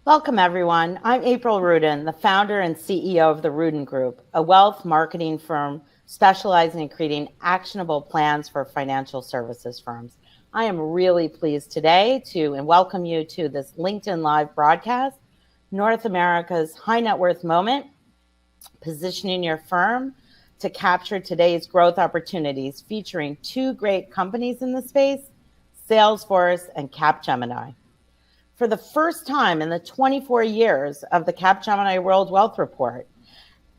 Welcome, everyone. I'm April Rudin, the founder and CEO of the Rudin Group, a wealth marketing firm specializing in creating actionable plans for financial services firms. I am really pleased today to welcome you to this LinkedIn Live broadcast, North America's high net worth moment, positioning your firm to capture today's growth opportunities, featuring two great companies in the space, Salesforce and Capgemini. For the first time in the 24 years of the Capgemini World Wealth Report,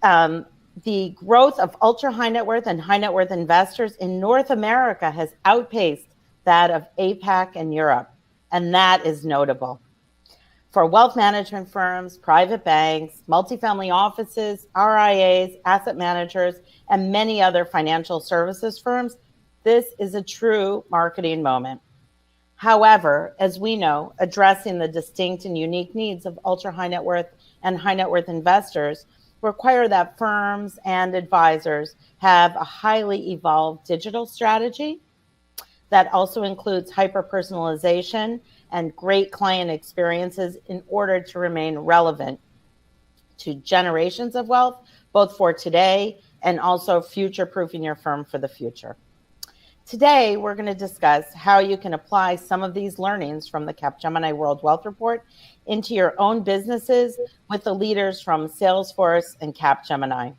the growth of ultra high net worth and high net worth investors in North America has outpaced that of APAC and Europe, and that is notable. For wealth management firms, private banks, multifamily offices, RIAs, asset managers, and many other financial services firms, this is a true marketing moment. However, as we know, addressing the distinct and unique needs of ultra high net worth and high net worth investors require that firms and advisors have a highly evolved digital strategy that also includes hyper-personalization and great client experiences in order to remain relevant to generations of wealth, both for today and also future-proofing your firm for the future. Today, we're going to discuss how you can apply some of these learnings from the Capgemini World Wealth Report into your own businesses with the leaders from Salesforce and Capgemini.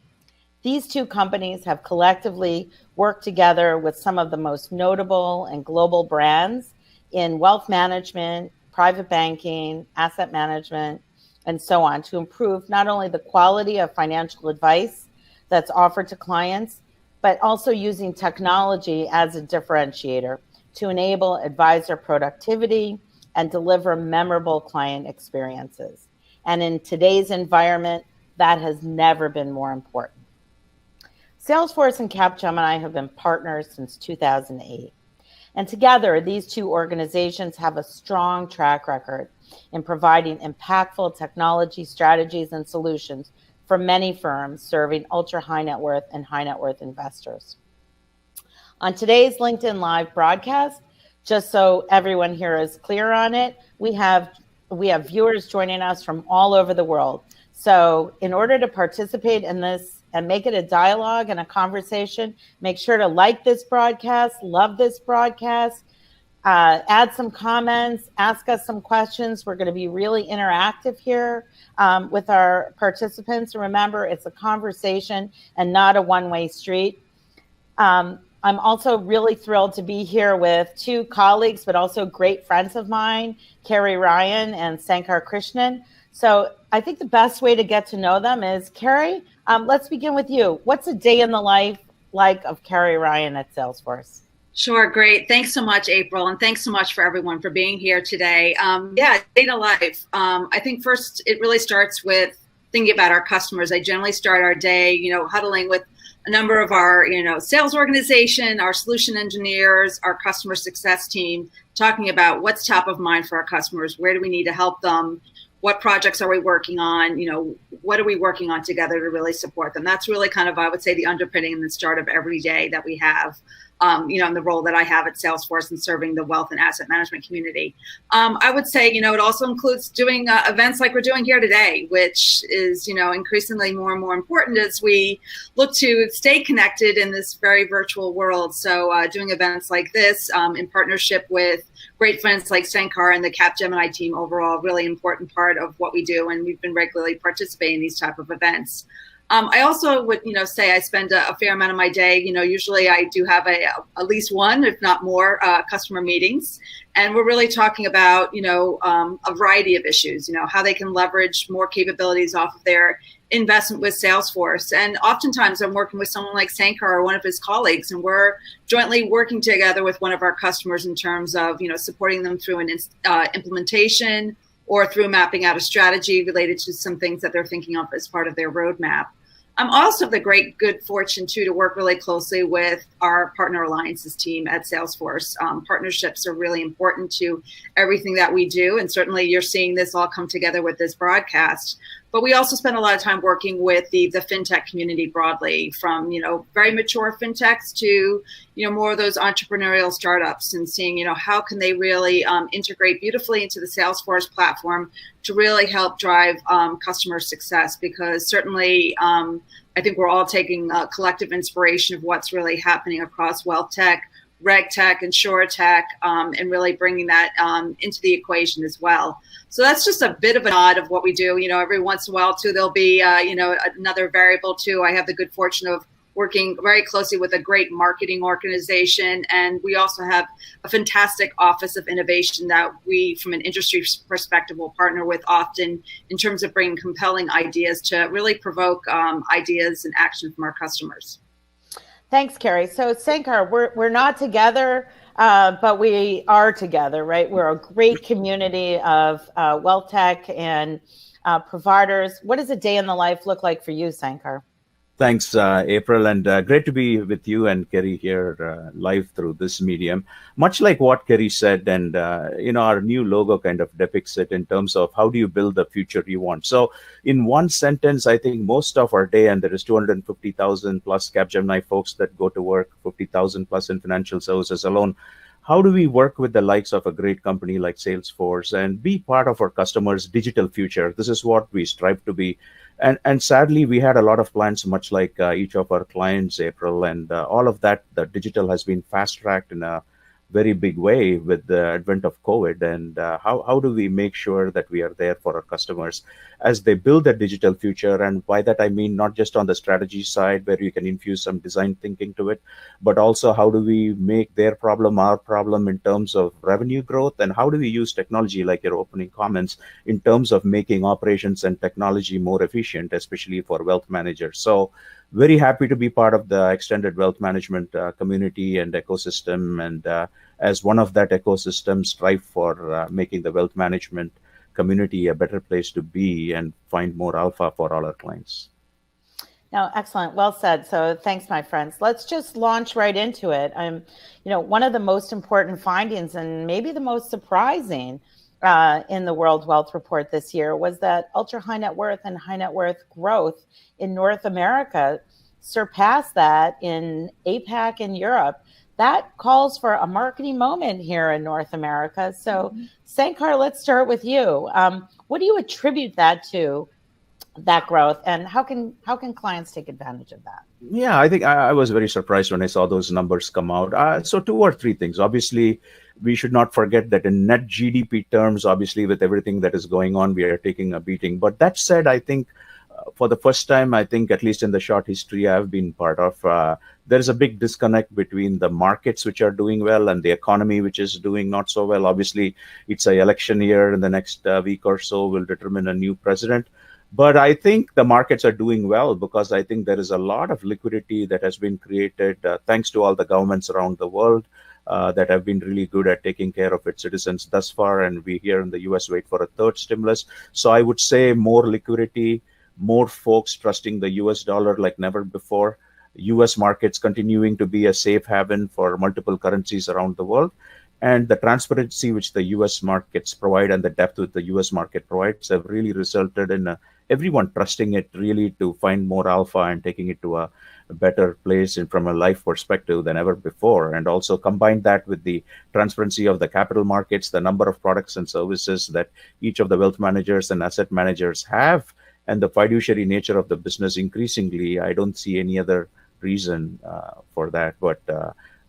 These two companies have collectively worked together with some of the most notable and global brands in wealth management, private banking, asset management, and so on to improve not only the quality of financial advice that's offered to clients, but also using technology as a differentiator to enable advisor productivity and deliver memorable client experiences. And in today's environment, that has never been more important. Salesforce and Capgemini have been partners since 2008. And together, these two organizations have a strong track record in providing impactful technology strategies and solutions for many firms serving ultra high net worth and high net worth investors. On today's LinkedIn Live broadcast, just so everyone here is clear on it, we have viewers joining us from all over the world. So in order to participate in this and make it a dialogue and a conversation, make sure to like this broadcast, love this broadcast, add some comments, ask us some questions. We're going to be really interactive here with our participants. Remember, it's a conversation and not a one-way street. I'm also really thrilled to be here with two colleagues, but also great friends of mine, Carrie Ryan and Sankar Krishnan. So I think the best way to get to know them is, Carrie, let's begin with you. What's a day in the life like of Carrie Ryan at Salesforce? Sure, great. Thanks so much, April, and thanks so much for everyone for being here today. Data life. I think first it really starts with thinking about our customers. I generally start our day, huddling with a number of our, sales organization, our solution engineers, our customer success team, talking about what's top of mind for our customers. Where do we need to help them? What projects are we working on? What are we working on together to really support them? That's really kind of, I would say, the underpinning and the start of every day that we have. In the role that I have at Salesforce and serving the wealth and asset management community. I would say, it also includes doing events like we're doing here today, which is, increasingly more and more important as we look to stay connected in this very virtual world. So doing events like this in partnership with great friends like Sankar and the Capgemini team overall, really important part of what we do. And we've been regularly participating in these type of events. I also would, say I spend a fair amount of my day, usually I do have at least one, if not more, customer meetings. And we're really talking about, a variety of issues, how they can leverage more capabilities off of their investment with Salesforce. And oftentimes I'm working with someone like Sankar or one of his colleagues, and we're jointly working together with one of our customers in terms of, supporting them through an implementation or through mapping out a strategy related to some things that they're thinking of as part of their roadmap. I'm also the great good fortune too to work really closely with our partner alliances team at Salesforce. Partnerships are really important to everything that we do, and certainly you're seeing this all come together with this broadcast. But we also spend a lot of time working with the fintech community broadly, from, very mature fintechs to, more of those entrepreneurial startups, and seeing, how can they really integrate beautifully into the Salesforce platform to really help drive customer success. Because certainly, I think we're all taking collective inspiration of what's really happening across wealth tech, reg tech, insure tech, and really bringing that into the equation as well. So that's just a bit of a nod of what we do. Every once in a while too, there'll be another variable too. I have the good fortune of working very closely with a great marketing organization, and we also have a fantastic office of innovation that we, from an industry perspective, will partner with often in terms of bringing compelling ideas to really provoke ideas and action from our customers. Thanks, Carrie. So Sankar, we're not together, but we are together, right? We're a great community of wealth tech and providers. What does a day in the life look like for you, Sankar? Thanks, April, and great to be with you and Carrie here live through this medium. Much like what Carrie said, and our new logo kind of depicts it in terms of how do you build the future you want. So in one sentence, I think most of our day, and there is 250,000 plus Capgemini folks that go to work, 50,000 plus in financial services alone. How do we work with the likes of a great company like Salesforce and be part of our customers' digital future? This is what we strive to be. And sadly, we had a lot of plans, much like each of our clients, April, and all of that, the digital has been fast-tracked in a very big way with the advent of COVID. And how do we make sure that we are there for our customers as they build a digital future? And by that, I mean not just on the strategy side, where you can infuse some design thinking to it, but also how do we make their problem our problem in terms of revenue growth? And how do we use technology, like your opening comments, in terms of making operations and technology more efficient, especially for wealth managers? So very happy to be part of the extended wealth management community and ecosystem, and as one of that ecosystem, strive for making the wealth management community a better place to be and find more alpha for all our clients. No, excellent. Well said. So thanks, my friends. Let's just launch right into it. One of the most important findings, and maybe the most surprising in the World Wealth Report this year, was that ultra high net worth and high net worth growth in North America surpassed that in APAC and Europe. That calls for a marketing moment here in North America. So, Sankar, let's start with you. What do you attribute that to, that growth, and how can clients take advantage of that? Yeah, I think I was very surprised when I saw those numbers come out. So 2 or 3 things. Obviously, we should not forget that in net GDP terms, obviously, with everything that is going on, we are taking a beating. But that said, I think for the first time, I think, at least in the short history I've been part of, there is a big disconnect between the markets, which are doing well, and the economy, which is doing not so well. Obviously, it's an election year. In the next week or so will determine a new president. But I think the markets are doing well because I think there is a lot of liquidity that has been created thanks to all the governments around the world that have been really good at taking care of its citizens thus far. And we here in the US wait for a third stimulus. So I would say more liquidity, more folks trusting the US dollar like never before, US markets continuing to be a safe haven for multiple currencies around the world. And the transparency which the US markets provide and the depth which the US market provides have really resulted in everyone trusting it really to find more alpha and taking it to a better place and from a life perspective than ever before. And also combine that with the transparency of the capital markets, the number of products and services that each of the wealth managers and asset managers have, and the fiduciary nature of the business increasingly, I don't see any other reason for that. But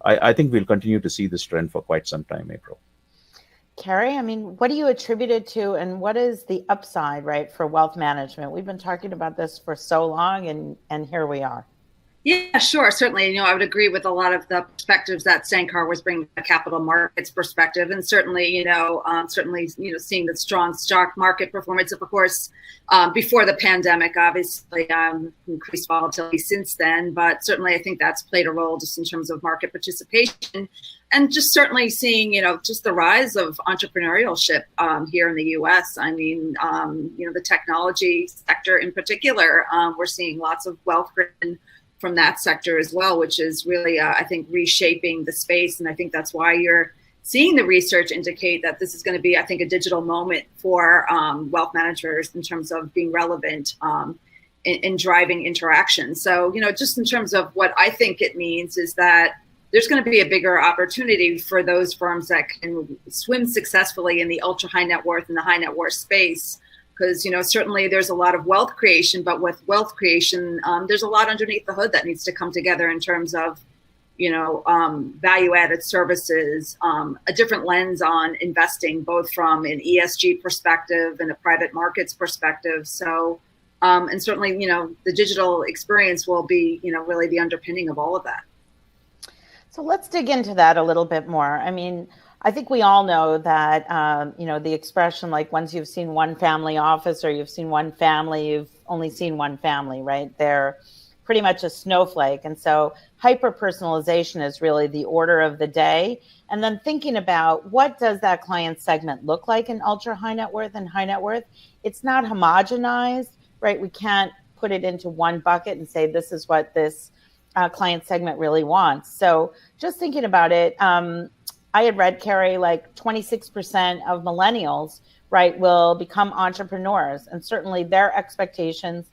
I think we'll continue to see this trend for quite some time, April. Carrie, what do you attribute it to, and what is the upside, right, for wealth management? We've been talking about this for so long, and here we are. Yeah, sure. Certainly, I would agree with a lot of the perspectives that Sankar was bringing, the capital markets perspective, and certainly, seeing the strong stock market performance, of course, before the pandemic, obviously, increased volatility since then, but certainly I think that's played a role just in terms of market participation, and just certainly seeing, just the rise of entrepreneurship here in the U.S. The technology sector in particular, we're seeing lots of wealth driven from that sector as well, which is really, I think, reshaping the space. And I think that's why you're seeing the research indicate that this is going to be, I think, a digital moment for wealth managers in terms of being relevant in driving interaction. So, just in terms of what I think it means is that there's going to be a bigger opportunity for those firms that can swim successfully in the ultra high net worth and the high net worth space. Because, certainly there's a lot of wealth creation, but with wealth creation, there's a lot underneath the hood that needs to come together in terms of, value-added services, a different lens on investing, both from an ESG perspective and a private markets perspective. So, and certainly, the digital experience will be, really the underpinning of all of that. So let's dig into that a little bit more. I mean, I think we all know that, the expression, like, once you've seen one family office or you've seen one family, you've only seen one family, right? They're pretty much a snowflake. And so hyper-personalization is really the order of the day. And then thinking about what does that client segment look like in ultra high net worth and high net worth? It's not homogenized, right? We can't put it into one bucket and say, this is what this client segment really wants. So just thinking about it, I had read, Carrie, like 26% of millennials, right, will become entrepreneurs. And certainly their expectations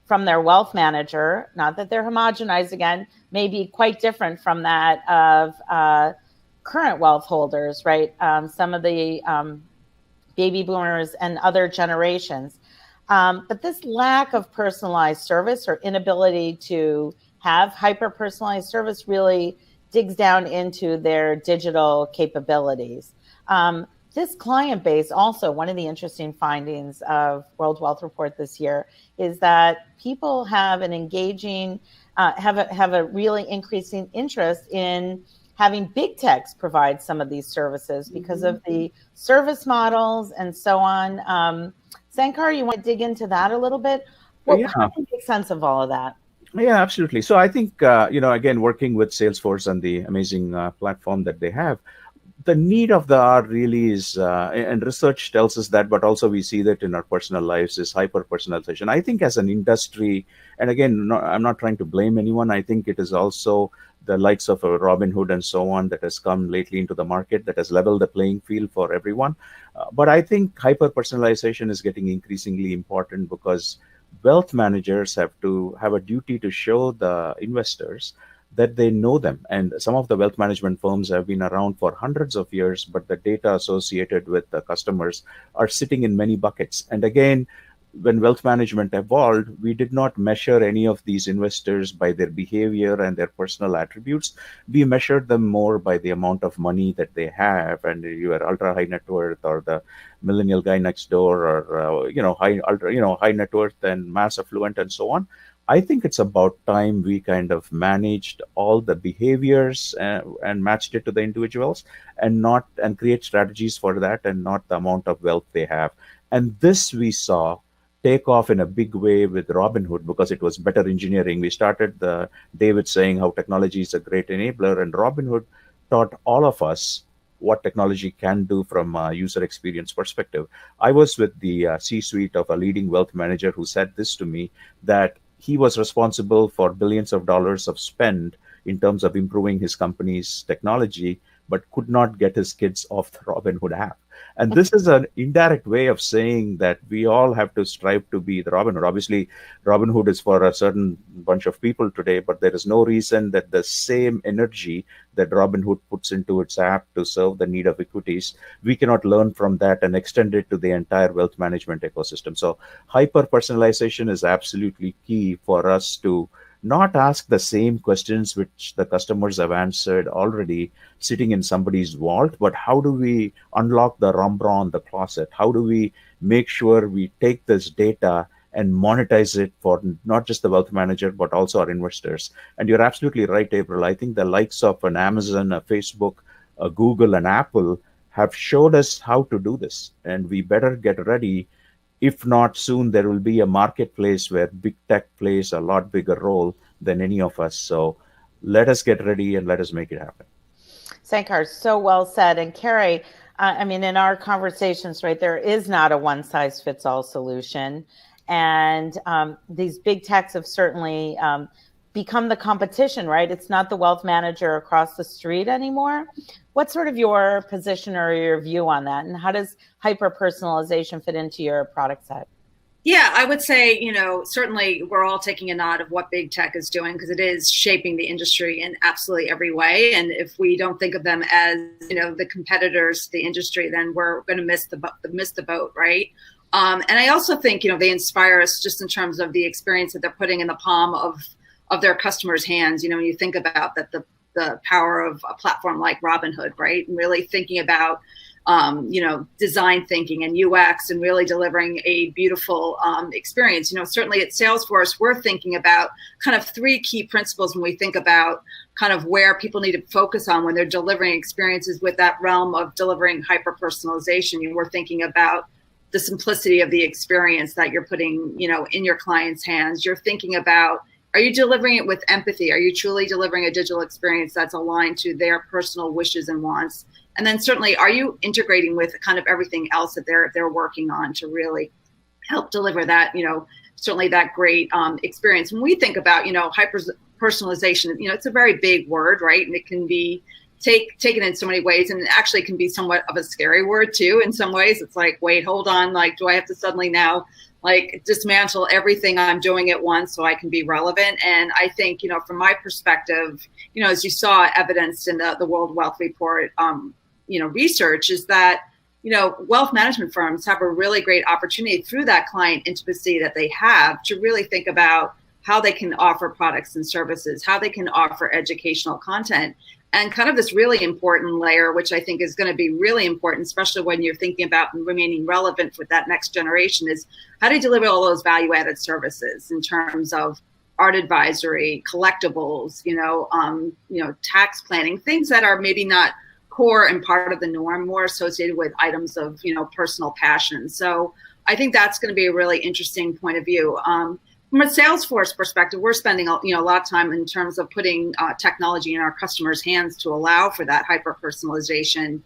from their wealth manager, not that they're homogenized again, may be quite different from that of current wealth holders, right? Some of the baby boomers and other generations. But this lack of personalized service or inability to have hyper-personalized service really digs down into their digital capabilities. This client base also, one of the interesting findings of World Wealth Report this year is that people have an engaging, have a really increasing interest in having big techs provide some of these services because of the service models and so on. Sankar, you want to dig into that a little bit? How do you make sense of all of that? Yeah, absolutely. So I think, again, working with Salesforce and the amazing platform that they have, the need of the hour really is, and research tells us that, but also we see that in our personal lives, is hyper-personalization. I think as an industry, and again, I'm not trying to blame anyone. I think it is also the likes of Robinhood and so on that has come lately into the market that has leveled the playing field for everyone. But I think hyper-personalization is getting increasingly important because wealth managers have to have a duty to show the investors that they know them. And some of the wealth management firms have been around for hundreds of years, but the data associated with the customers are sitting in many buckets. And again, when wealth management evolved, we did not measure any of these investors by their behavior and their personal attributes. We measured them more by the amount of money that they have, and your ultra high net worth or the millennial guy next door, or high net worth and mass affluent and so on. I think it's about time we kind of managed all the behaviors and matched it to the individuals and create strategies for that and not the amount of wealth they have. And this we saw take off in a big way with Robinhood because it was better engineering. We started the day with saying how technology is a great enabler, and Robinhood taught all of us what technology can do from a user experience perspective. I was with the C-suite of a leading wealth manager who said this to me, that he was responsible for billions of dollars of spend in terms of improving his company's technology, but could not get his kids off the Robinhood app. And this is an indirect way of saying that we all have to strive to be the Robinhood. Obviously, Robinhood is for a certain bunch of people today, but there is no reason that the same energy that Robinhood puts into its app to serve the need of equities, we cannot learn from that and extend it to the entire wealth management ecosystem. So hyper-personalization is absolutely key for us to not ask the same questions which the customers have answered already sitting in somebody's vault, but how do we unlock the Rembrandt in the closet? How do we make sure we take this data and monetize it for not just the wealth manager, but also our investors? And you're absolutely right, April. I think the likes of an Amazon, a Facebook, a Google, and Apple have showed us how to do this. And we better get ready. If not soon, there will be a marketplace where big tech plays a lot bigger role than any of us. So let us get ready and let us make it happen. Sankar, so well said. And Carrie, in our conversations, right, there is not a one-size-fits-all solution. And these big techs have certainly become the competition, right? It's not the wealth manager across the street anymore. What's sort of your position or your view on that? And how does hyper-personalization fit into your product set? Yeah, I would say, certainly we're all taking a nod of what big tech is doing because it is shaping the industry in absolutely every way. And if we don't think of them as, the competitors to the industry, then we're going to miss the boat, right? And I also think, they inspire us just in terms of the experience that they're putting in the palm of their customers' hands. When you think about that, the power of a platform like Robinhood, right? And really thinking about design thinking and UX and really delivering a beautiful experience. Certainly at Salesforce, we're thinking about kind of 3 key principles when we think about kind of where people need to focus on when they're delivering experiences with that realm of delivering hyper-personalization. We're thinking about the simplicity of the experience that you're putting, in your client's hands. You're thinking about, are you delivering it with empathy? Are you truly delivering a digital experience that's aligned to their personal wishes and wants? And then certainly, are you integrating with kind of everything else that they're working on to really help deliver that, certainly that great experience? When we think about, hyper personalization, it's a very big word, right? And it can be taken in so many ways, and it actually can be somewhat of a scary word too. In some ways, it's like, wait, hold on, like, do I have to suddenly now dismantle everything I'm doing at once so I can be relevant? And I think, from my perspective, as you saw evidenced in the World Wealth Report, research is that, wealth management firms have a really great opportunity through that client intimacy that they have to really think about how they can offer products and services, how they can offer educational content. And kind of this really important layer, which I think is going to be really important, especially when you're thinking about remaining relevant with that next generation, is how do you deliver all those value-added services in terms of art advisory, collectibles, tax planning, things that are maybe not core and part of the norm, more associated with items of, personal passion. So I think that's going to be a really interesting point of view. From a Salesforce perspective, we're spending a lot of time in terms of putting technology in our customers' hands to allow for that hyper-personalization.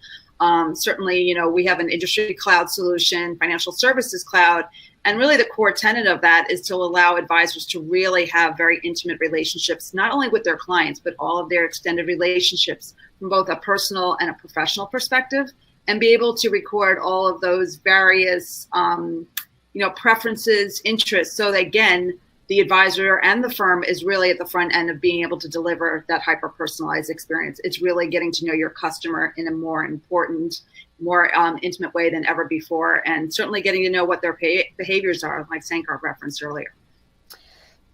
Certainly, we have an industry cloud solution, financial services cloud, and really the core tenet of that is to allow advisors to really have very intimate relationships, not only with their clients, but all of their extended relationships from both a personal and a professional perspective, and be able to record all of those various preferences, interests. So that, again, the advisor and the firm is really at the front end of being able to deliver that hyper-personalized experience. It's really getting to know your customer in a more important, more intimate way than ever before, and certainly getting to know what their behaviors are, like Sankar referenced earlier.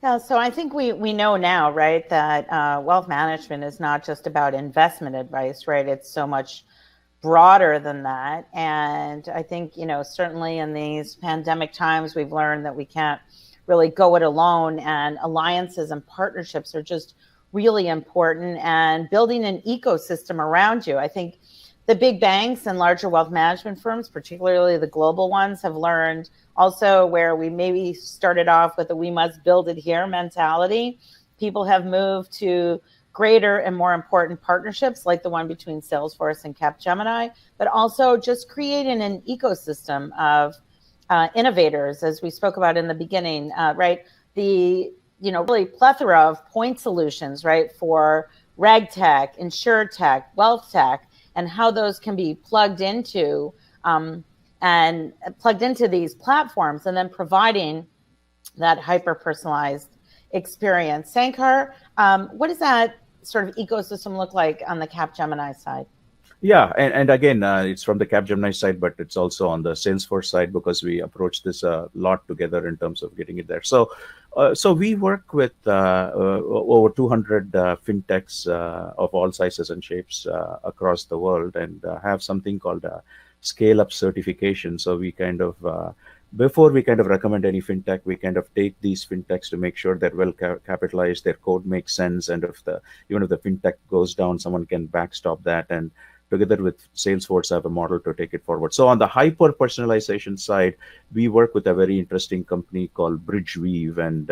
Yeah, so I think we know now, right, that wealth management is not just about investment advice, right? It's so much broader than that. And I think, certainly in these pandemic times, we've learned that we can't really go it alone, and alliances and partnerships are just really important, and building an ecosystem around you. I think the big banks and larger wealth management firms, particularly the global ones, have learned also where we maybe started off with a we must build it here mentality. People have moved to greater and more important partnerships like the one between Salesforce and Capgemini, but also just creating an ecosystem of innovators, as we spoke about in the beginning, right? The, really plethora of point solutions, right? For reg tech, insure tech, wealth tech, and how those can be plugged into these platforms, and then providing that hyper-personalized experience. Sankar, what does that sort of ecosystem look like on the Capgemini side? Yeah, and again, it's from the Capgemini side, but it's also on the Salesforce side, because we approach this a lot together in terms of getting it there. So we work with over 200 fintechs of all sizes and shapes across the world, and have something called a scale-up certification. So we kind of before we kind of recommend any fintech, we kind of take these fintechs to make sure they're well capitalized, their code makes sense, and even if the fintech goes down, someone can backstop that. And together with Salesforce, have a model to take it forward. So on the hyper personalization side, we work with a very interesting company called Bridgeweave, and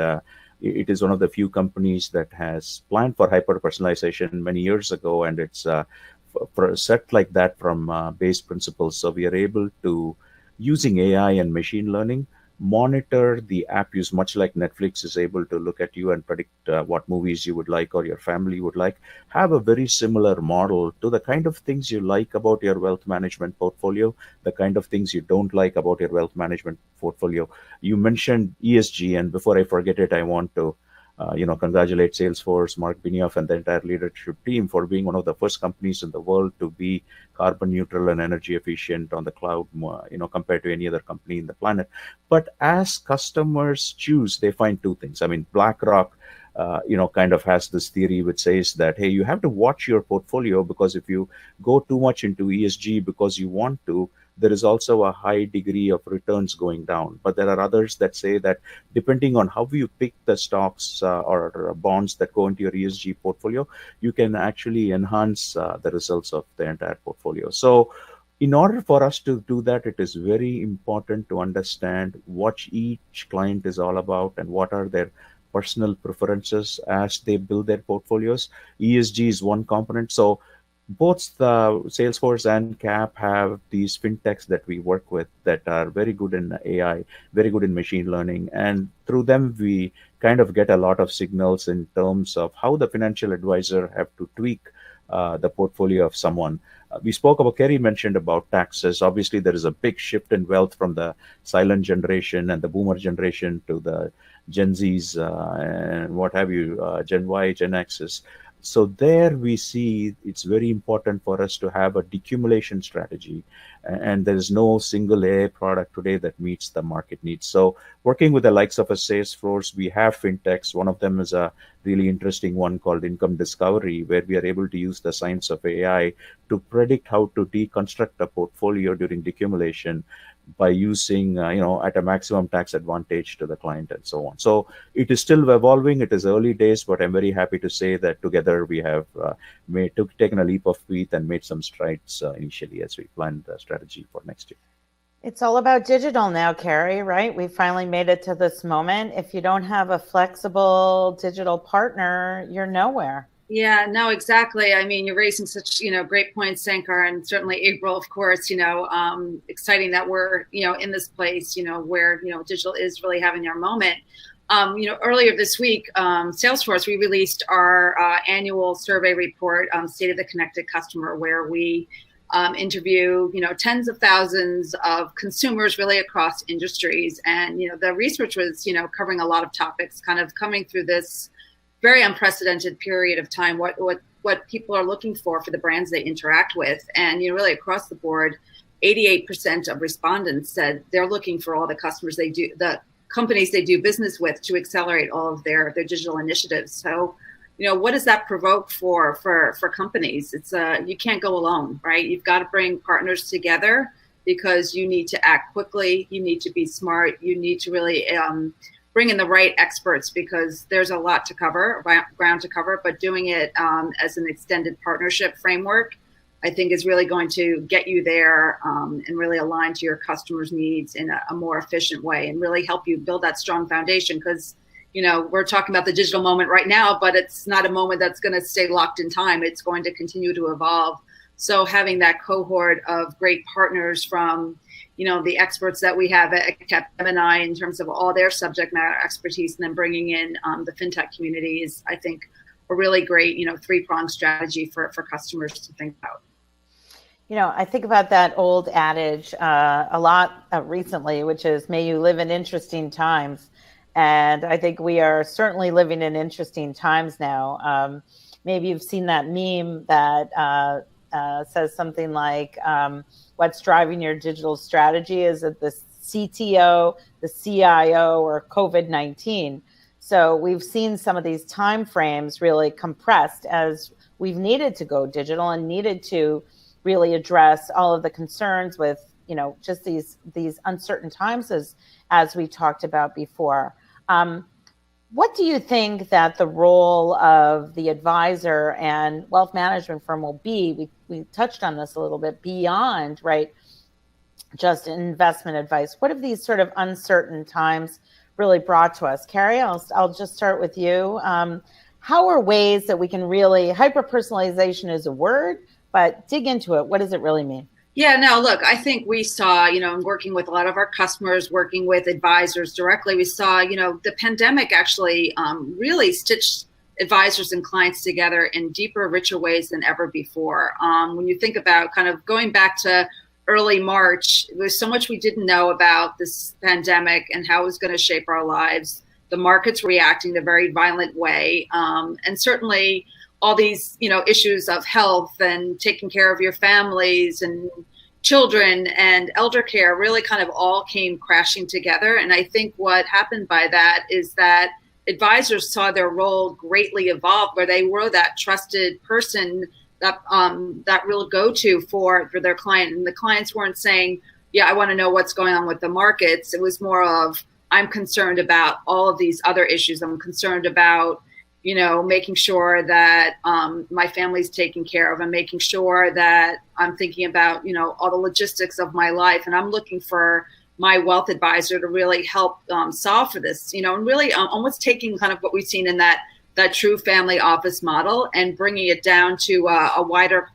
it is one of the few companies that has planned for hyper personalization many years ago, and it's set like that from base principles. So we are able to, using AI and machine learning, monitor the app use, much like Netflix is able to look at you and predict what movies you would like or your family would like. Have a very similar model to the kind of things you like about your wealth management portfolio, the kind of things you don't like about your wealth management portfolio. You mentioned ESG, and before I forget it, I want to congratulate Salesforce, Mark Benioff, and the entire leadership team for being one of the first companies in the world to be carbon neutral and energy efficient on the cloud, compared to any other company in the planet. But as customers choose, they find two things. I mean, BlackRock, kind of has this theory which says that, hey, you have to watch your portfolio, because if you go too much into ESG because you want to, there is also a high degree of returns going down. But there are others that say that depending on how you pick the stocks or bonds that go into your ESG portfolio, you can actually enhance the results of the entire portfolio. So in order for us to do that, it is very important to understand what each client is all about and what are their personal preferences as they build their portfolios. ESG is one component. So both the Salesforce and Cap have these fintechs that we work with that are very good in AI, very good in machine learning. And through them, we kind of get a lot of signals in terms of how the financial advisor have to tweak the portfolio of someone. We spoke about, Carrie mentioned about taxes. Obviously, there is a big shift in wealth from the silent generation and the boomer generation to the Gen Zs and what have you, Gen Y, Gen Xs. So there we see it's very important for us to have a decumulation strategy, and there is no single AI product today that meets the market needs. So working with the likes of a Salesforce, we have fintechs. One of them is a really interesting one called Income Discovery, where we are able to use the science of AI to predict how to deconstruct a portfolio during decumulation by using, at a maximum tax advantage to the client and so on. So it is still evolving. It is early days, but I'm very happy to say that together we have taken a leap of faith and made some strides initially as we planned the strategy for next year. It's all about digital now, Carrie, right? We finally made it to this moment. If you don't have a flexible digital partner, you're nowhere. Yeah, no, exactly. I mean, you're raising such, great points, Sankar, and certainly April, of course, exciting that we're, in this place, where, digital is really having their moment. Earlier this week, Salesforce, we released our annual survey report, State of the Connected Customer, where we interview, tens of thousands of consumers really across industries. And, the research was, covering a lot of topics, kind of coming through this very unprecedented period of time, what people are looking for the brands they interact with. And, really across the board, 88% of respondents said they're looking for all the companies they do business with to accelerate all of their digital initiatives. So, what does that provoke for companies? It's you can't go alone, right? You've got to bring partners together because you need to act quickly. You need to be smart. You need to really bring in the right experts because there's a lot to cover, ground to cover, but doing it as an extended partnership framework, I think is really going to get you there and really align to your customers' needs in a more efficient way and really help you build that strong foundation because, we're talking about the digital moment right now, but it's not a moment that's going to stay locked in time. It's going to continue to evolve. So having that cohort of great partners from, the experts that we have at Capgemini in terms of all their subject matter expertise and then bringing in the fintech community is, I think, a really great, three-pronged strategy for customers to think about. I think about that old adage a lot recently, which is, may you live in interesting times. And I think we are certainly living in interesting times now. Maybe you've seen that meme that says something like, what's driving your digital strategy? Is it the CTO, the CIO, or COVID-19? So we've seen some of these time frames really compressed as we've needed to go digital and needed to really address all of the concerns with, just these uncertain times as we talked about before. What do you think that the role of the advisor and wealth management firm will be? We touched on this a little bit beyond, right, just investment advice. What have these sort of uncertain times really brought to us? Carrie, I'll just start with you. How are ways that we can really, hyper-personalization is a word, but dig into it. What does it really mean? Yeah, no, look, I think we saw, in working with a lot of our customers, working with advisors directly, we saw, the pandemic actually really stitched advisors and clients together in deeper, richer ways than ever before. When you think about kind of going back to early March, there's so much we didn't know about this pandemic and how it was going to shape our lives. The markets reacting in a very violent way. And certainly, all these, issues of health and taking care of your families and children and elder care really kind of all came crashing together. And I think what happened by that is that advisors saw their role greatly evolve, where they were that trusted person, that real go-to for their client. And the clients weren't saying, yeah, I want to know what's going on with the markets. It was more of, I'm concerned about all of these other issues. I'm concerned about making sure that my family's taken care of, and making sure that I'm thinking about, all the logistics of my life. And I'm looking for my wealth advisor to really help solve for this, and really almost taking kind of what we've seen in that true family office model and bringing it down to a wider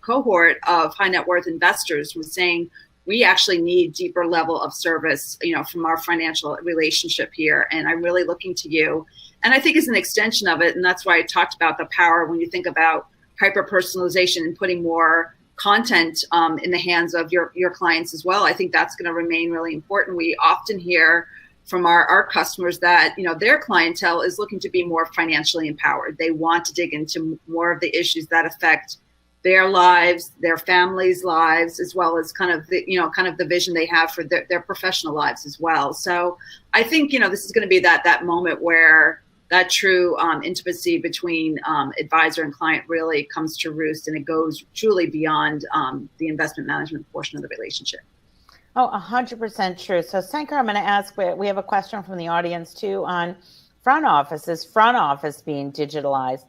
cohort of high net worth investors, who are saying, we actually need deeper level of service, from our financial relationship here. And I'm really looking to you. And I think it's an extension of it. And that's why I talked about the power when you think about hyper-personalization and putting more content in the hands of your clients as well. I think that's going to remain really important. We often hear from our customers that, their clientele is looking to be more financially empowered. They want to dig into more of the issues that affect their lives, their families' lives, as well as kind of the vision they have for their professional lives as well. So I think, this is going to be that moment where that true intimacy between advisor and client really comes to roost, and it goes truly beyond the investment management portion of the relationship. Oh, 100% true. So Sankar, I'm going to ask, we have a question from the audience too on front office. Is front office being digitalized?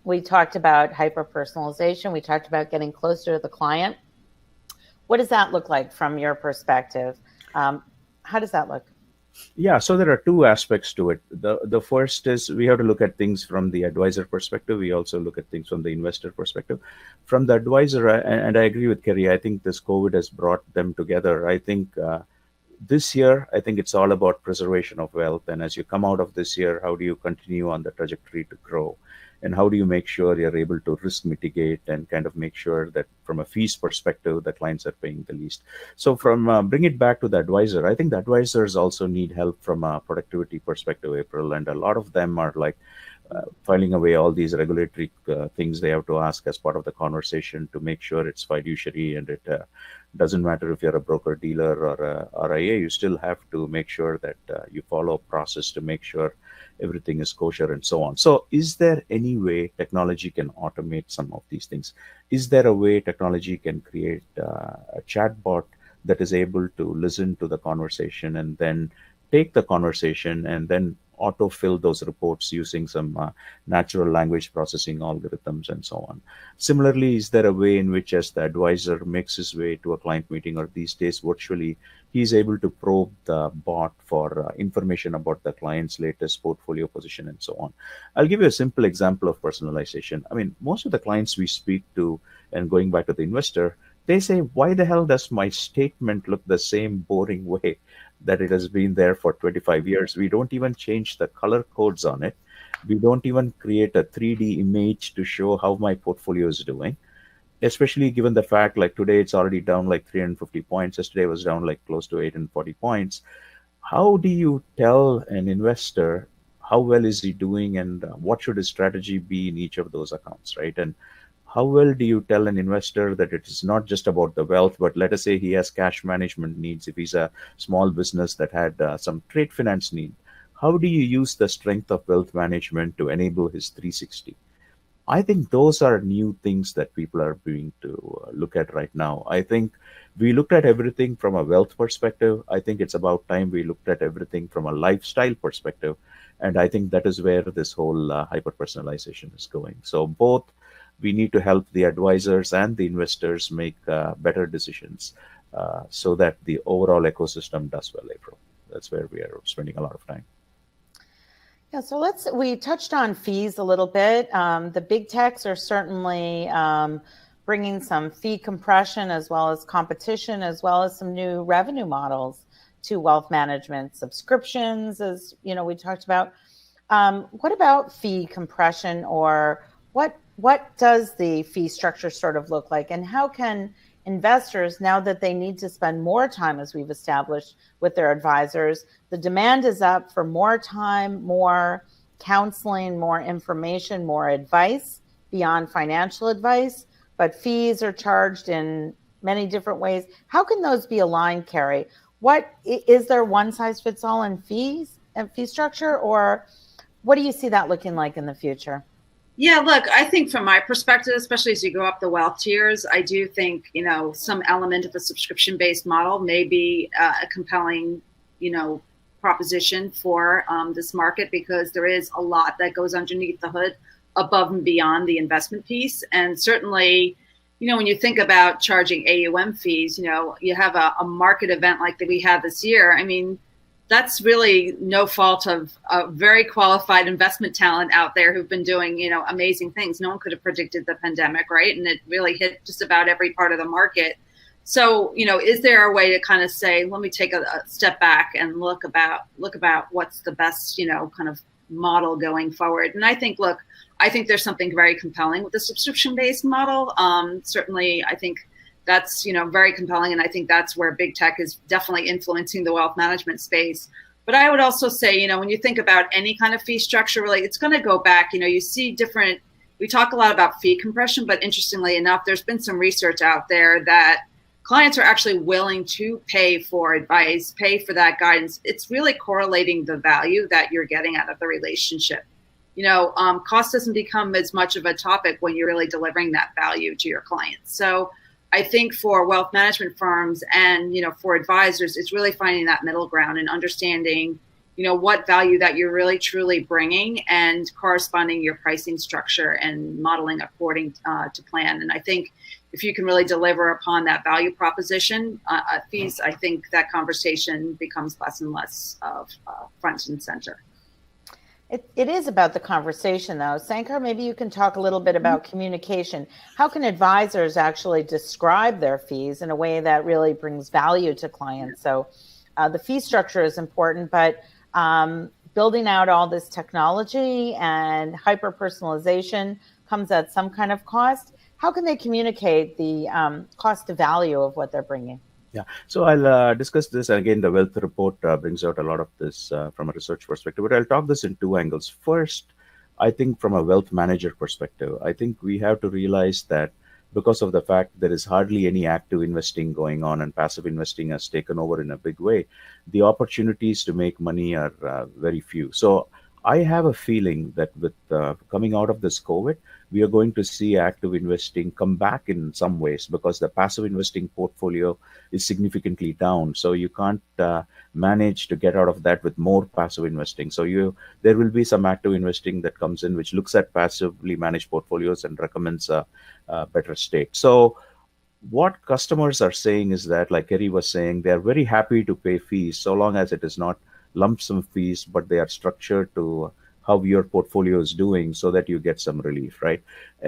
We talked about hyper-personalization. We talked about getting closer to the client. What does that look like from your perspective? How does that look? Yeah, so there are two aspects to it. The first is we have to look at things from the advisor perspective. We also look at things from the investor perspective. From the advisor, and I agree with Carrie, I think this COVID has brought them together. I think this year, I think it's all about preservation of wealth. And as you come out of this year, how do you continue on the trajectory to grow? And how do you make sure you're able to risk mitigate and kind of make sure that from a fees perspective, the clients are paying the least? So from bring it back to the advisor, I think the advisors also need help from a productivity perspective, April. And a lot of them are like filing away all these regulatory things they have to ask as part of the conversation to make sure it's fiduciary, and it doesn't matter if you're a broker dealer or a RIA, you still have to make sure that you follow a process to make sure everything is kosher and so on. So is there any way technology can automate some of these things? Is there a way technology can create a chatbot that is able to listen to the conversation and then take the conversation and then autofill those reports using some natural language processing algorithms and so on? Similarly, is there a way in which, as the advisor makes his way to a client meeting, or these days virtually, he's able to probe the bot for information about the client's latest portfolio position and so on? I'll give you a simple example of personalization. I mean, most of the clients we speak to, and going back to the investor, they say, why the hell does my statement look the same boring way that it has been there for 25 years? We don't even change the color codes on it. We don't even create a 3D image to show how my portfolio is doing, especially given the fact like today it's already down like 350 points. Yesterday was down like close to 840 points. How do you tell an investor how well is he doing and what should his strategy be in each of those accounts, right? And how well do you tell an investor that it is not just about the wealth, but let us say he has cash management needs. If he's a small business that had some trade finance need, how do you use the strength of wealth management to enable his 360? I think those are new things that people are beginning to look at right now. I think we looked at everything from a wealth perspective. I think it's about time we looked at everything from a lifestyle perspective. And I think that is where this whole hyper-personalization is going. So both we need to help the advisors and the investors make better decisions so that the overall ecosystem does well, April. That's where we are spending a lot of time. Yeah, so we touched on fees a little bit. The big techs are certainly bringing some fee compression as well as competition, as well as some new revenue models to wealth management, subscriptions, as you know, we talked about. What about fee compression, or what does the fee structure sort of look like, and how can investors, now that they need to spend more time, as we've established, with their advisors, the demand is up for more time, more counseling, more information, more advice beyond financial advice, but fees are charged in many different ways. How can those be aligned, Carrie? What is there one size fits all in fees and fee structure, or what do you see that looking like in the future? Yeah, look, I think from my perspective, especially as you go up the wealth tiers, I do think, some element of a subscription-based model may be a compelling, proposition for this market, because there is a lot that goes underneath the hood above and beyond the investment piece. And certainly, when you think about charging AUM fees, you have a market event like that we had this year. I mean, that's really no fault of very qualified investment talent out there who've been doing, amazing things. No one could have predicted the pandemic, right? And it really hit just about every part of the market. So, is there a way to kind of say, let me take a step back and look about what's the best, kind of model going forward? And I think there's something very compelling with the subscription-based model. Certainly, I think that's, very compelling. And I think that's where big tech is definitely influencing the wealth management space. But I would also say, when you think about any kind of fee structure, really, it's going to go back. You see we talk a lot about fee compression, but interestingly enough, there's been some research out there that clients are actually willing to pay for advice, pay for that guidance. It's really correlating the value that you're getting out of the relationship. Cost doesn't become as much of a topic when you're really delivering that value to your clients. So I think for wealth management firms and, for advisors, it's really finding that middle ground and understanding, what value that you're really truly bringing, and corresponding your pricing structure and modeling according to plan. And I think if you can really deliver upon that value proposition, fees, I think that conversation becomes less and less of front and center. It is about the conversation, though. Sankar, maybe you can talk a little bit about communication. How can advisors actually describe their fees in a way that really brings value to clients? So the fee structure is important, but building out all this technology and hyper-personalization comes at some kind of cost. How can they communicate the cost to value of what they're bringing? Yeah, so I'll discuss this. And again, the wealth report brings out a lot of this from a research perspective, but I'll talk this in two angles. First, I think from a wealth manager perspective, I think we have to realize that because of the fact there is hardly any active investing going on and passive investing has taken over in a big way, the opportunities to make money are very few. So I have a feeling that with coming out of this COVID, we are going to see active investing come back in some ways, because the passive investing portfolio is significantly down. So you can't manage to get out of that with more passive investing. So there will be some active investing that comes in, which looks at passively managed portfolios and recommends a better state. So what customers are saying is that, like Carrie was saying, they are very happy to pay fees so long as it is not lump sum fees, but they are structured to how your portfolio is doing so that you get some relief, right?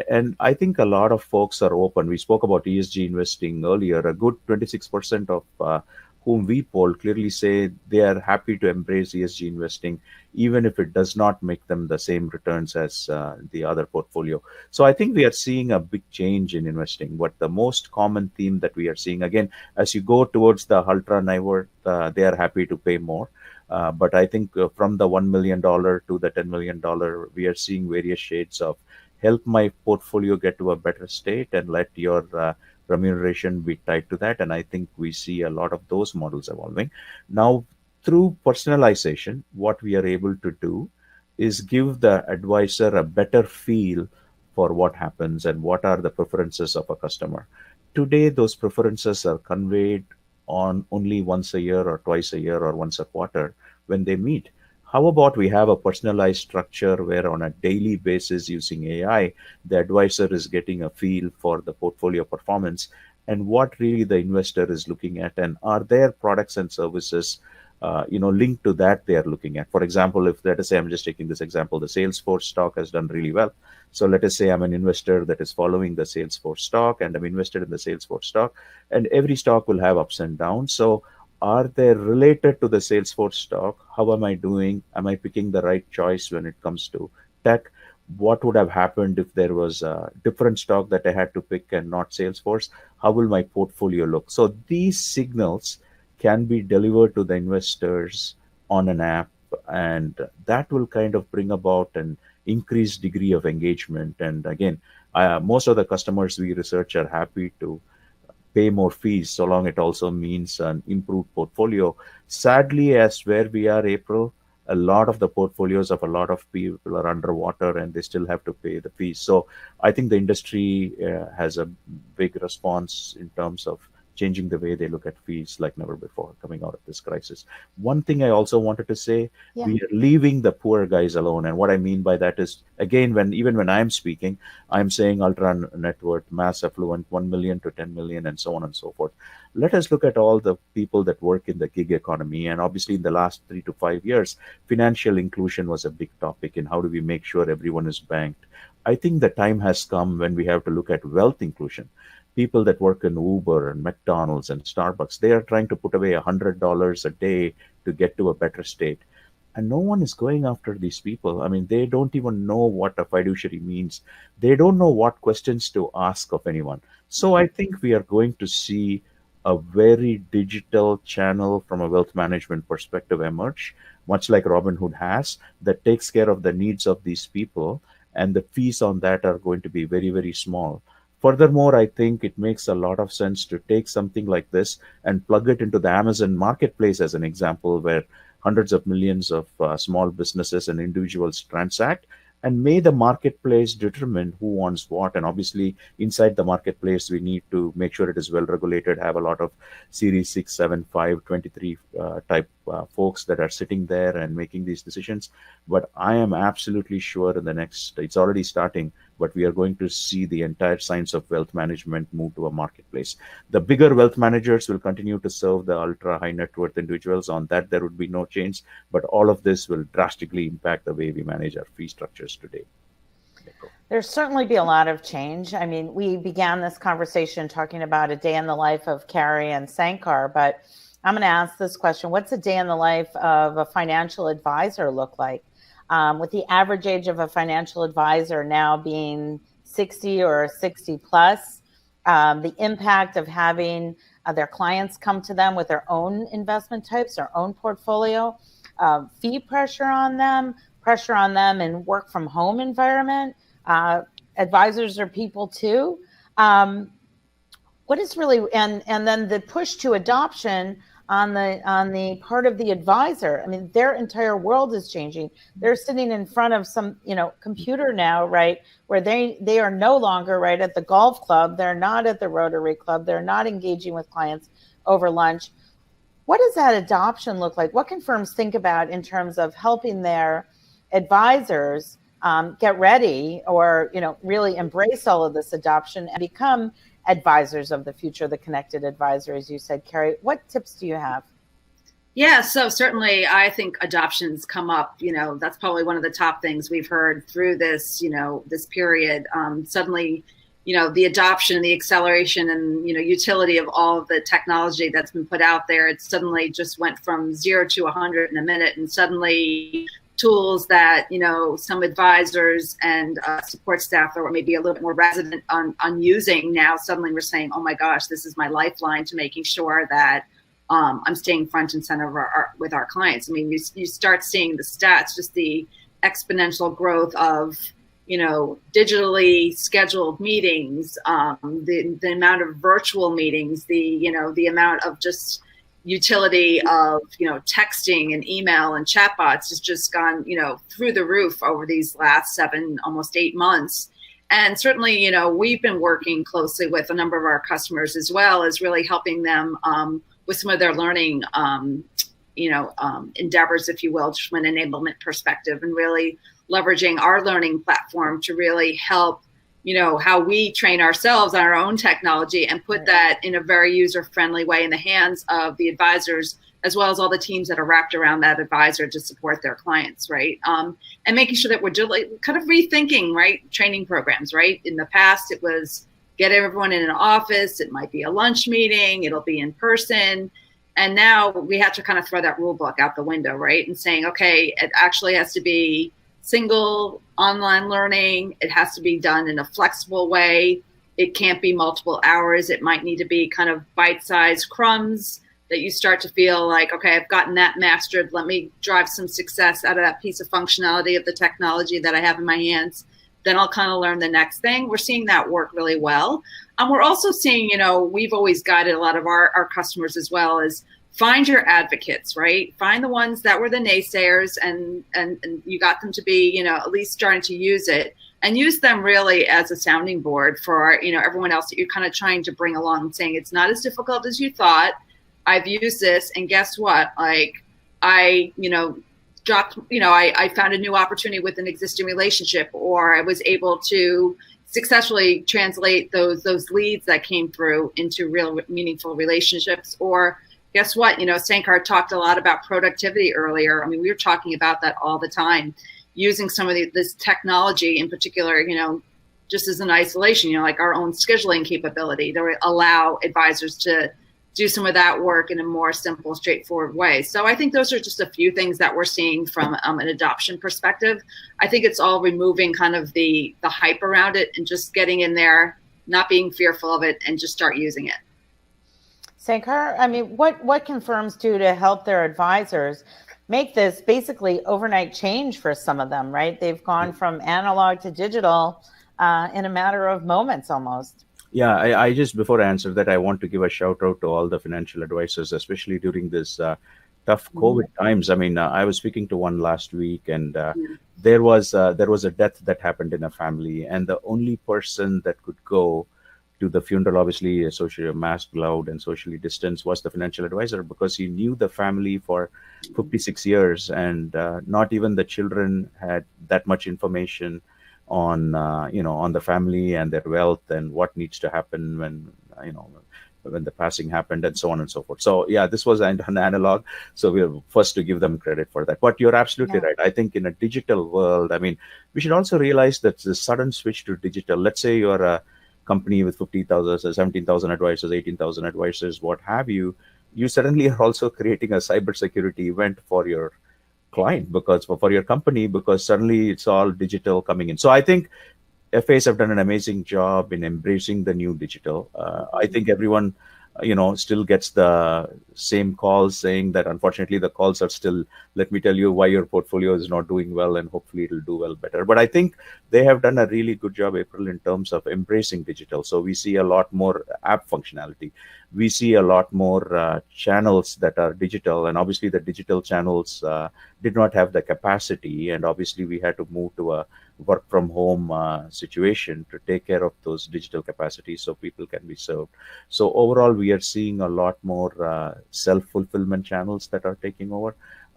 And I think a lot of folks are open. We spoke about ESG investing earlier. A good 26% of whom we polled clearly say they are happy to embrace ESG investing, even if it does not make them the same returns as the other portfolio. So I think we are seeing a big change in investing. But the most common theme that we are seeing, again, as you go towards the ultra high worth, they are happy to pay more. But I think from the $1 million to the $10 million, we are seeing various shades of help my portfolio get to a better state and let your remuneration be tied to that. And I think we see a lot of those models evolving. Now, through personalization, what we are able to do is give the advisor a better feel for what happens and what are the preferences of a customer. Today, those preferences are conveyed on only once a year or twice a year or once a quarter when they meet. How about we have a personalized structure where on a daily basis using AI, the advisor is getting a feel for the portfolio performance and what really the investor is looking at, and are their products and services linked to that they are looking at. For example, if let us say, I'm just taking this example, the Salesforce stock has done really well. So let us say I'm an investor that is following the Salesforce stock, and I'm invested in the Salesforce stock, and every stock will have ups and downs. So are they related to the Salesforce stock? How am I doing? Am I picking the right choice when it comes to tech? What would have happened if there was a different stock that I had to pick and not Salesforce? How will my portfolio look? So these signals can be delivered to the investors on an app, and that will kind of bring about an increased degree of engagement. And again, most of the customers we research are happy to pay more fees so long it also means an improved portfolio. Sadly, as where we are, April, a lot of the portfolios of a lot of people are underwater and they still have to pay the fees. So I think the industry has a big response in terms of changing the way they look at fees like never before coming out of this crisis. One thing I also wanted to say, Yeah. we are leaving the poor guys alone. And what I mean by that is, again, even when I'm speaking, I'm saying ultra net worth, mass affluent, 1 million to 10 million, and so on and so forth. Let us look at all the people that work in the gig economy. And obviously, in the last 3 to 5 years, financial inclusion was a big topic. And how do we make sure everyone is banked? I think the time has come when we have to look at wealth inclusion. People that work in Uber and McDonald's and Starbucks, they are trying to put away $100 a day to get to a better state. And no one is going after these people. I mean, they don't even know what a fiduciary means. They don't know what questions to ask of anyone. So I think we are going to see a very digital channel from a wealth management perspective emerge, much like Robinhood has, that takes care of the needs of these people. And the fees on that are going to be very, very small. Furthermore, I think it makes a lot of sense to take something like this and plug it into the Amazon marketplace as an example, where hundreds of millions of small businesses and individuals transact, and may the marketplace determine who wants what. And obviously, inside the marketplace, we need to make sure it is well regulated, have a lot of Series 6, 7, 5, 23 type folks that are sitting there and making these decisions. But I am absolutely sure in the next, it's already starting, but we are going to see the entire science of wealth management move to a marketplace. The bigger wealth managers will continue to serve the ultra high net worth individuals. On that, there would be no change, but all of this will drastically impact the way we manage our fee structures today. There's certainly be a lot of change. I mean, we began this conversation talking about a day in the life of Carrie and Sankar, but I'm going to ask this question. What's a day in the life of a financial advisor look like? With the average age of a financial advisor now being 60 or 60 plus, the impact of having their clients come to them with their own investment types, their own portfolio, fee pressure on them in work from home environment. Advisors are people too. What is really, and then the push to adoption on the part of the advisor. I mean, their entire world is changing. They're sitting in front of some, computer now, right? Where they are no longer right at the golf club. They're not at the Rotary Club. They're not engaging with clients over lunch. What does that adoption look like? What can firms think about in terms of helping their advisors get ready or, really embrace all of this adoption and become advisors of the future, the connected advisor, as you said, Carrie? What tips do you have? Yeah, so certainly I think adoptions come up, that's probably one of the top things we've heard through this, this period. Suddenly, the adoption, the acceleration and, utility of all of the technology that's been put out there, it suddenly just went from 0 to 100 in a minute. And suddenly tools that, some advisors and support staff that were maybe a little bit more resident on using now, suddenly we're saying, oh my gosh, this is my lifeline to making sure that I'm staying front and center with our clients. I mean, you start seeing the stats, just the exponential growth of, digitally scheduled meetings, the amount of virtual meetings, the amount of just utility of, texting and email and chatbots has just gone, through the roof over these last 7, almost 8 months. And certainly, we've been working closely with a number of our customers as well as really helping them with some of their learning, endeavors, if you will, just from an enablement perspective, and really leveraging our learning platform to really help, how we train ourselves on our own technology and put that in a very user-friendly way in the hands of the advisors as well as all the teams that are wrapped around that advisor to support their clients, right? And making sure that we're kind of rethinking, right, training programs, right? In the past, it was get everyone in an office. It might be a lunch meeting. It'll be in person. And now we have to kind of throw that rule book out the window, right? And saying, okay, it actually has to be single online learning. It has to be done in a flexible way. It can't be multiple hours. It might need to be kind of bite-sized crumbs that you start to feel like, okay, I've gotten that mastered. Let me drive some success out of that piece of functionality of the technology that I have in my hands. Then I'll kind of learn the next thing. We're seeing that work really well. We're also seeing, we've always guided a lot of our customers as well as find your advocates, right? Find the ones that were the naysayers and you got them to be, at least starting to use it, and use them really as a sounding board for, everyone else that you're kind of trying to bring along and saying, it's not as difficult as you thought. I've used this, and guess what? Like I found a new opportunity with an existing relationship, or I was able to successfully translate those leads that came through into real meaningful relationships. Or guess what? Sankar talked a lot about productivity earlier. I mean, we were talking about that all the time, using some of this technology in particular, just as an isolation, like our own scheduling capability to allow advisors to do some of that work in a more simple, straightforward way. So I think those are just a few things that we're seeing from an adoption perspective. I think it's all removing kind of the hype around it and just getting in there, not being fearful of it, and just start using it. Sankar, I mean, what can firms do to help their advisors make this basically overnight change for some of them, right? They've gone from analog to digital in a matter of moments almost. Yeah, I just, before I answer that, I want to give a shout out to all the financial advisors, especially during this tough COVID times. I mean, I was speaking to one last week, and there was a death that happened in a family, and the only person that could go to the funeral, obviously socially masked, loud, and socially distanced, was the financial advisor, because he knew the family for 56 years, and not even the children had that much information on on the family and their wealth and what needs to happen when the passing happened, and so on and so forth. So yeah, this was an analog, so we're first to give them credit for that. But you're absolutely right. I think in a digital world, I mean, we should also realize that the sudden switch to digital, let's say you're a company with 50,000, 17,000 advisors, 18,000 advisors, what have you, you suddenly are also creating a cybersecurity event for your client, because for your company, because suddenly it's all digital coming in. So I think FAs have done an amazing job in embracing the new digital. I think everyone still gets the same calls saying that unfortunately the calls are still, let me tell you why your portfolio is not doing well, and hopefully it'll do well better. But I think they have done a really good job, April, in terms of embracing digital. So we see a lot more app functionality. We see a lot more channels that are digital, and obviously the digital channels did not have the capacity, and obviously we had to move to a work from home situation to take care of those digital capacities so people can be served. So overall, we are seeing a lot more self-fulfillment channels that are taking over.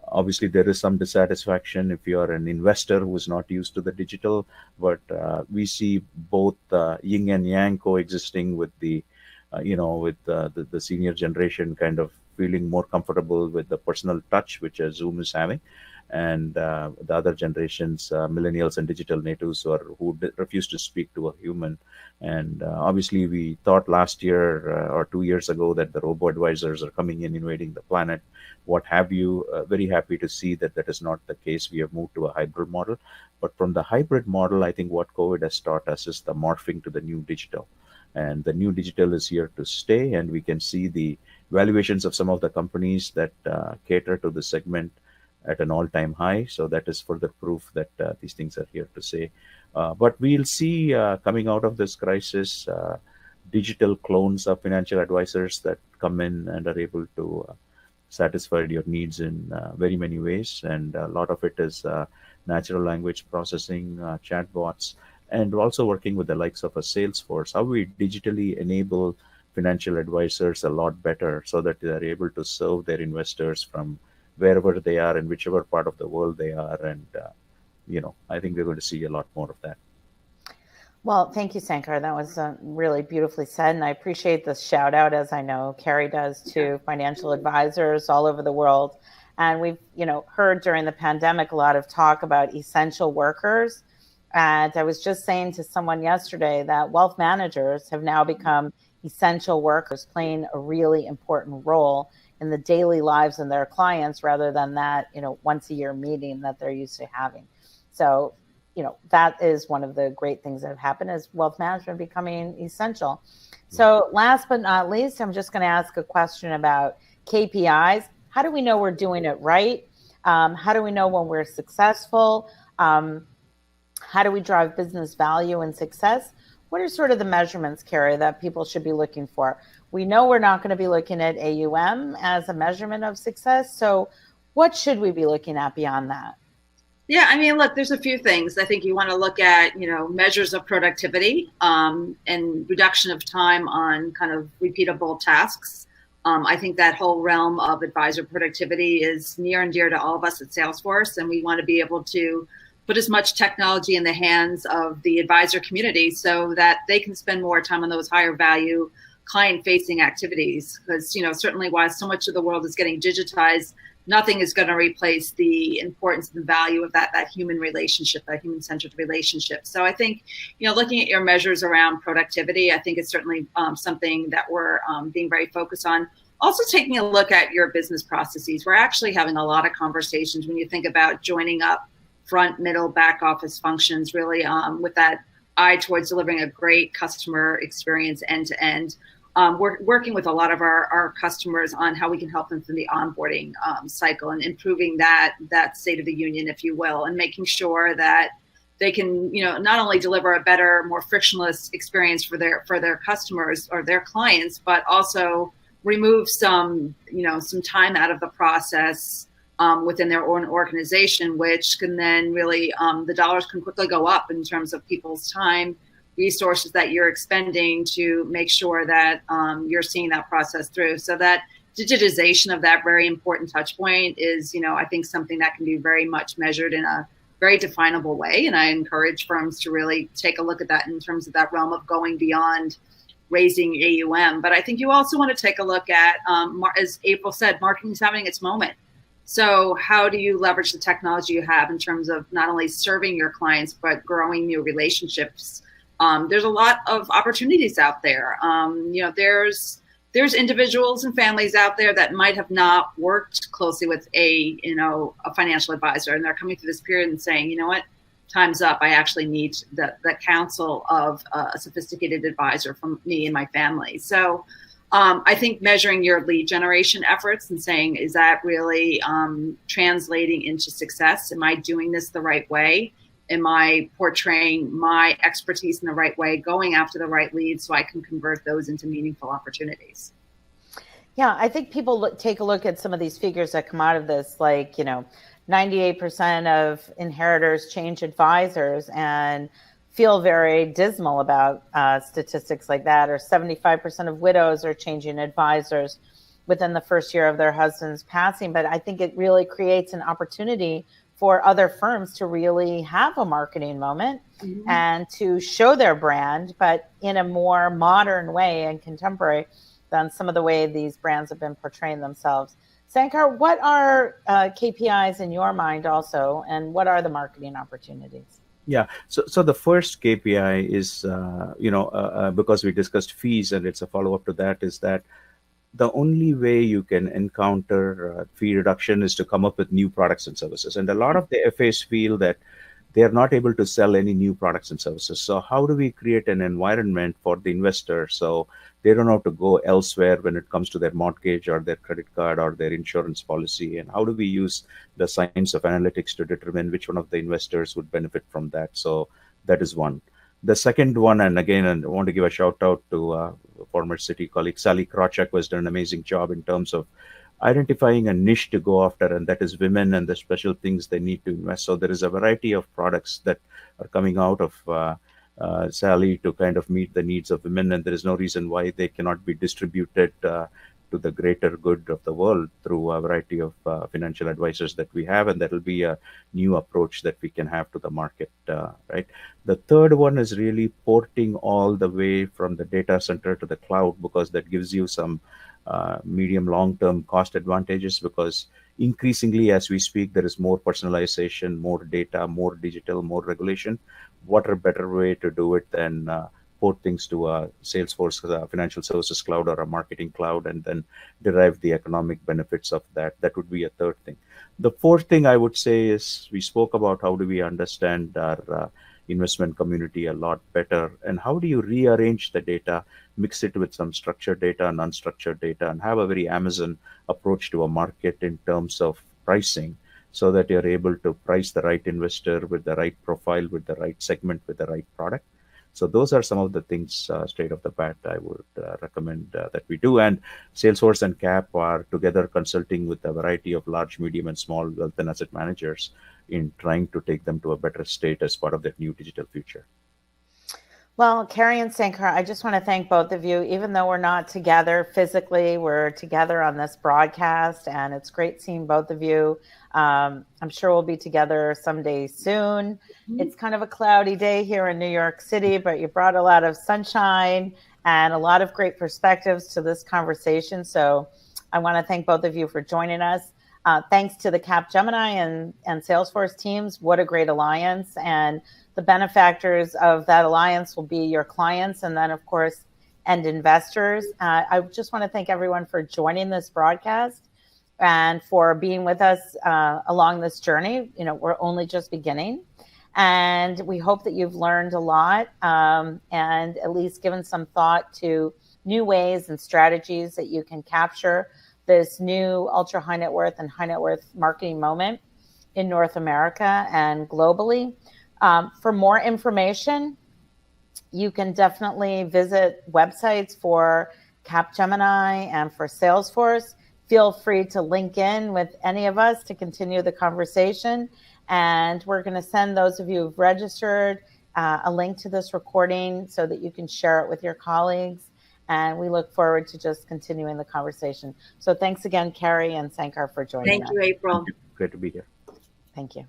Obviously, there is some dissatisfaction if you are an investor who is not used to the digital, but we see both yin and yang coexisting with the the senior generation kind of feeling more comfortable with the personal touch which Zoom is having, and the other generations, millennials and digital natives, who refuse to speak to a human. And obviously, we thought last year or 2 years ago that the robo advisors are coming in, invading the planet, what have you. Very happy to see that that is not the case. We have moved to a hybrid model. But from the hybrid model, I think what COVID has taught us is the morphing to the new digital. And the new digital is here to stay. And we can see the valuations of some of the companies that cater to the segment at an all-time high. So that is further proof that these things are here to stay. But we'll see coming out of this crisis, digital clones of financial advisors that come in and are able to satisfy your needs in very many ways. And a lot of it is natural language processing, chatbots, and also working with the likes of a Salesforce, how we digitally enable financial advisors a lot better so that they're able to serve their investors from wherever they are in whichever part of the world they are. And, I think we're going to see a lot more of that. Well, thank you, Sankar. That was really beautifully said. And I appreciate the shout out, as I know Carrie does, to financial advisors all over the world. And we've, heard during the pandemic a lot of talk about essential workers. And I was just saying to someone yesterday that wealth managers have now become essential workers, playing a really important role in the daily lives of their clients rather than that, once a year meeting that they're used to having. So that is one of the great things that have happened, is wealth management becoming essential. So last but not least, I'm just going to ask a question about KPIs. How do we know we're doing it right? How do we know when we're successful? How do we drive business value and success? What are sort of the measurements, Carrie, that people should be looking for? We know we're not going to be looking at AUM as a measurement of success. So what should we be looking at beyond that? Yeah, I mean, look, there's a few things. I think you want to look at, measures of productivity and reduction of time on kind of repeatable tasks. I think that whole realm of advisor productivity is near and dear to all of us at Salesforce, and we want to be able to put as much technology in the hands of the advisor community so that they can spend more time on those higher value client-facing activities. Because, certainly while so much of the world is getting digitized, nothing is going to replace the importance and the value of that human relationship, that human-centered relationship. So I think, looking at your measures around productivity, I think it's certainly something that we're being very focused on. Also taking a look at your business processes. We're actually having a lot of conversations when you think about joining up front, middle, back office functions, really with that eye towards delivering a great customer experience end to end. We're working with a lot of our customers on how we can help them through the onboarding cycle and improving that state of the union, if you will, and making sure that they can, not only deliver a better, more frictionless experience for their customers or their clients, but also remove some time out of the process within their own organization, which can then really, the dollars can quickly go up in terms of people's time, resources that you're expending to make sure that you're seeing that process through. So that digitization of that very important touch point is, I think something that can be very much measured in a very definable way. And I encourage firms to really take a look at that in terms of that realm of going beyond raising AUM. But I think you also want to take a look at, as April said, marketing is having its moment. So how do you leverage the technology you have in terms of not only serving your clients, but growing new relationships? There's a lot of opportunities out there. There's individuals and families out there that might have not worked closely with a financial advisor, and they're coming through this period and saying, you know what, time's up. I actually need the counsel of a sophisticated advisor from me and my family. So I think measuring your lead generation efforts and saying, is that really translating into success? Am I doing this the right way? Am I portraying my expertise in the right way, going after the right leads so I can convert those into meaningful opportunities? Yeah, I think people take a look at some of these figures that come out of this, like, 98% of inheritors change advisors, and feel very dismal about statistics like that, or 75% of widows are changing advisors within the first year of their husband's passing. But I think it really creates an opportunity for other firms to really have a marketing moment and to show their brand, but in a more modern way and contemporary than some of the way these brands have been portraying themselves. Sankar, what are KPIs in your mind also, and what are the marketing opportunities? Yeah, so the first KPI is, because we discussed fees and it's a follow-up to that, is that the only way you can encounter fee reduction is to come up with new products and services. And a lot of the FAs feel that they are not able to sell any new products and services. So how do we create an environment for the investor so they don't have to go elsewhere when it comes to their mortgage or their credit card or their insurance policy? And how do we use the science of analytics to determine which one of the investors would benefit from that? So that is one. The second one, and again, I want to give a shout out to former city colleague Sally Krawchuk, who has done an amazing job in terms of identifying a niche to go after, and that is women and the special things they need to invest. So there is a variety of products that are coming out of Sally to kind of meet the needs of women, and there is no reason why they cannot be distributed to the greater good of the world through a variety of financial advisors that we have, and that will be a new approach that we can have to the market, right? The third one is really porting all the way from the data center to the cloud, because that gives you some medium long-term cost advantages, because increasingly as we speak, there is more personalization, more data, more digital, more regulation. What a better way to do it than port things to a Salesforce financial services cloud or a marketing cloud, and then derive the economic benefits of that. That would be a third thing. The fourth thing I would say is, we spoke about how do we understand our investment community a lot better, and how do you rearrange the data, mix it with some structured data and unstructured data, and have a very Amazon approach to a market in terms of pricing, so that you're able to price the right investor with the right profile, with the right segment, with the right product. So those are some of the things straight off the bat I would recommend that we do. And Salesforce and Cap are together consulting with a variety of large, medium, and small wealth and asset managers in trying to take them to a better state as part of that new digital future. Well, Carrie and Sankar, I just want to thank both of you. Even though we're not together physically, we're together on this broadcast, and it's great seeing both of you. I'm sure we'll be together someday soon. It's kind of a cloudy day here in New York City, but you brought a lot of sunshine and a lot of great perspectives to this conversation. So I want to thank both of you for joining us. Thanks to the Capgemini and Salesforce teams. What a great alliance. And the benefactors of that alliance will be your clients, and then, of course, end investors. I just want to thank everyone for joining this broadcast and for being with us along this journey. You know, we're only just beginning, and we hope that you've learned a lot and at least given some thought to new ways and strategies that you can capture this new ultra high net worth and high net worth marketing moment in North America and globally. For more information, you can definitely visit websites for Capgemini and for Salesforce. Feel free to link in with any of us to continue the conversation. And we're going to send those of you who've registered a link to this recording so that you can share it with your colleagues. And we look forward to just continuing the conversation. So thanks again, Carrie and Sankar, for joining us. Thank you, April. Great to be here. Thank you.